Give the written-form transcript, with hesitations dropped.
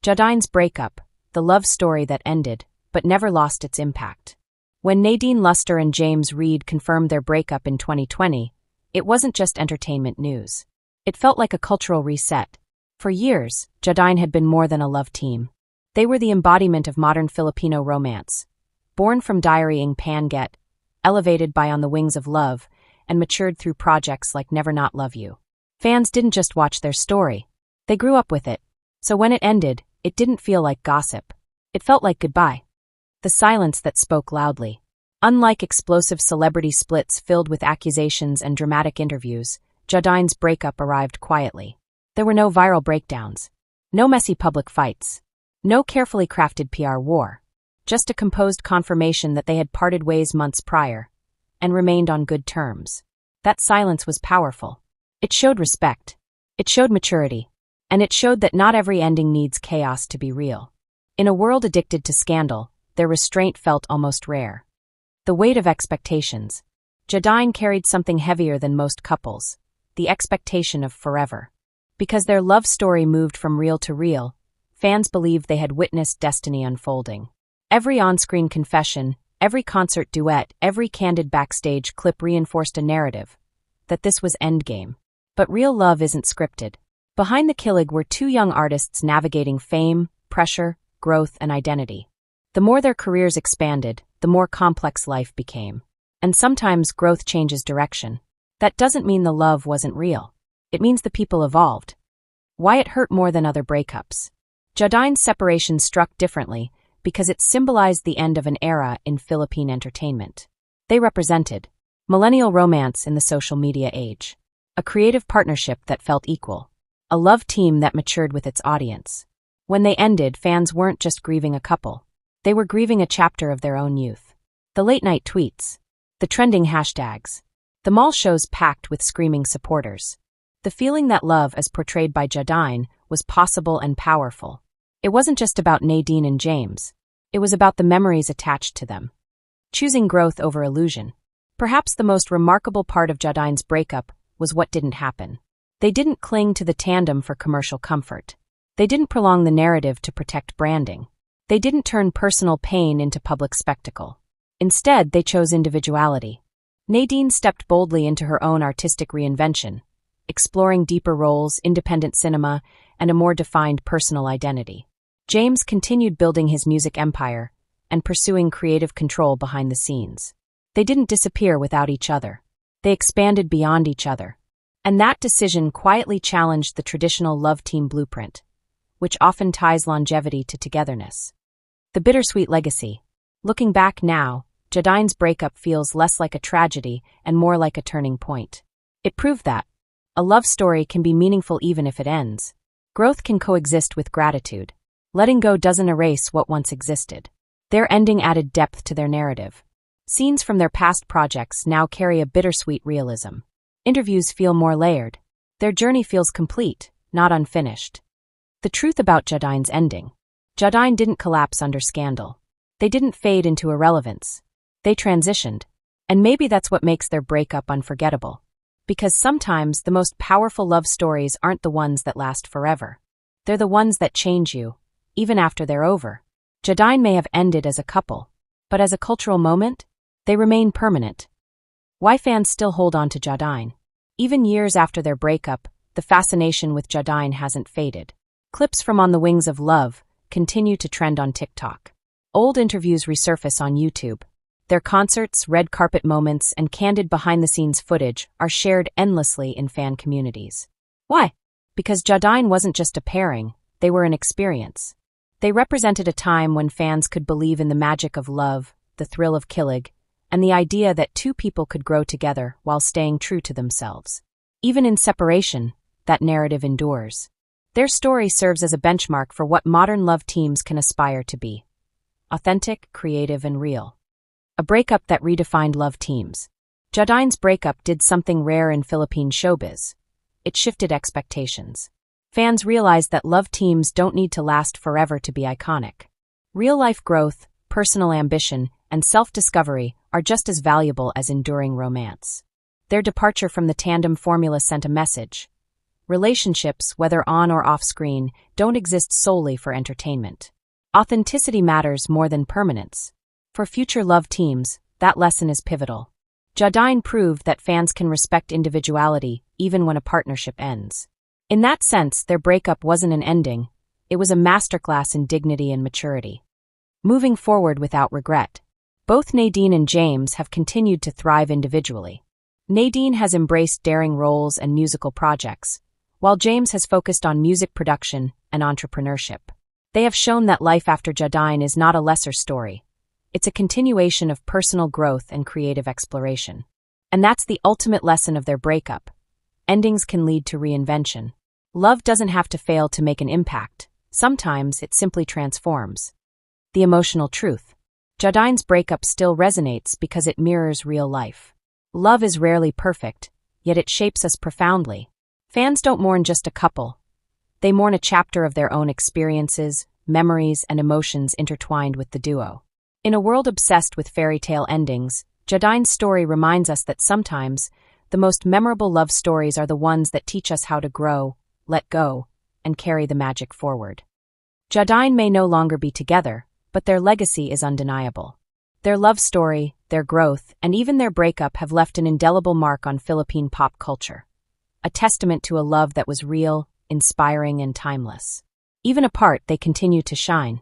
JaDine's breakup, the love story that ended, but never lost its impact. When Nadine Lustre and Reid confirmed their breakup in 2020, it wasn't just entertainment news. It felt like a cultural reset. For years, JaDine had been more than a love team. They were the embodiment of modern Filipino romance. Born from diarying Panget, elevated by On the Wings of Love, and matured through projects like Never Not Love You. Fans didn't just watch their story. They grew up with it. So when it ended, it didn't feel like gossip. It felt like goodbye. The silence that spoke loudly. Unlike explosive celebrity splits filled with accusations and dramatic interviews, JaDine's breakup arrived quietly. There were no viral breakdowns. No messy public fights. No carefully crafted PR war. Just a composed confirmation that they had parted ways months prior and remained on good terms. That silence was powerful. It showed respect. It showed maturity. And it showed that not every ending needs chaos to be real. In a world addicted to scandal, their restraint felt almost rare. The weight of expectations. JaDine carried something heavier than most couples, the expectation of forever. Because their love story moved from real to real, fans believed they had witnessed destiny unfolding. Every on-screen confession, every concert duet, every candid backstage clip reinforced a narrative that this was endgame. But real love isn't scripted. Behind the killing were two young artists navigating fame, pressure, growth, and identity. The more their careers expanded, the more complex life became. And sometimes growth changes direction. That doesn't mean the love wasn't real. It means the people evolved. Why it hurt more than other breakups. JaDine's separation struck differently because it symbolized the end of an era in Philippine entertainment. They represented millennial romance in the social media age, a creative partnership that felt equal, a love team that matured with its audience. When they ended, fans weren't just grieving a couple. They were grieving a chapter of their own youth. The late-night tweets, the trending hashtags, the mall shows packed with screaming supporters. The feeling that love, as portrayed by JaDine, was possible and powerful. It wasn't just about Nadine and James. It was about the memories attached to them. Choosing growth over illusion. Perhaps the most remarkable part of JaDine's breakup was what didn't happen. They didn't cling to the tandem for commercial comfort. They didn't prolong the narrative to protect branding. They didn't turn personal pain into public spectacle. Instead, they chose individuality. Nadine stepped boldly into her own artistic reinvention, exploring deeper roles, independent cinema, and a more defined personal identity. James continued building his music empire and pursuing creative control behind the scenes. They didn't disappear without each other. They expanded beyond each other. And that decision quietly challenged the traditional love team blueprint, which often ties longevity to togetherness. The bittersweet legacy. Looking back now, JaDine's breakup feels less like a tragedy and more like a turning point. It proved that a love story can be meaningful even if it ends. Growth can coexist with gratitude. Letting go doesn't erase what once existed. Their ending added depth to their narrative. Scenes from their past projects now carry a bittersweet realism. Interviews feel more layered. Their journey feels complete, not unfinished. The truth about JaDine's ending. JaDine didn't collapse under scandal. They didn't fade into irrelevance. They transitioned. And maybe that's what makes their breakup unforgettable. Because sometimes the most powerful love stories aren't the ones that last forever. They're the ones that change you, even after they're over. JaDine may have ended as a couple, but as a cultural moment, they remain permanent. Why fans still hold on to JaDine? Even years after their breakup, the fascination with JaDine hasn't faded. Clips from On the Wings of Love continue to trend on TikTok. Old interviews resurface on YouTube. Their concerts, red carpet moments, and candid behind-the-scenes footage are shared endlessly in fan communities. Why? Because JaDine wasn't just a pairing, they were an experience. They represented a time when fans could believe in the magic of love, the thrill of killing, and the idea that two people could grow together while staying true to themselves. Even in separation, that narrative endures. Their story serves as a benchmark for what modern love teams can aspire to be. Authentic, creative, and real. A breakup that redefined love teams. JaDine's breakup did something rare in Philippine showbiz. It shifted expectations. Fans realized that love teams don't need to last forever to be iconic. Real-life growth, personal ambition, and self-discovery are just as valuable as enduring romance. Their departure from the tandem formula sent a message. Relationships, whether on or off screen, don't exist solely for entertainment. Authenticity matters more than permanence. For future love teams, that lesson is pivotal. JaDine proved that fans can respect individuality even when a partnership ends. In that sense, their breakup wasn't an ending, it was a masterclass in dignity and maturity. Moving forward without regret. Both Nadine and James have continued to thrive individually. Nadine has embraced daring roles and musical projects, while James has focused on music production and entrepreneurship. They have shown that life after JaDine is not a lesser story. It's a continuation of personal growth and creative exploration. And that's the ultimate lesson of their breakup. Endings can lead to reinvention. Love doesn't have to fail to make an impact. Sometimes it simply transforms. The emotional truth. JaDine's breakup still resonates because it mirrors real life. Love is rarely perfect, yet it shapes us profoundly. Fans don't mourn just a couple. They mourn a chapter of their own experiences, memories, and emotions intertwined with the duo. In a world obsessed with fairy tale endings, JaDine's story reminds us that sometimes the most memorable love stories are the ones that teach us how to grow, let go, and carry the magic forward. JaDine may no longer be together, but their legacy is undeniable. Their love story, their growth, and even their breakup have left an indelible mark on Philippine pop culture. A testament to a love that was real, inspiring, and timeless. Even apart, they continue to shine.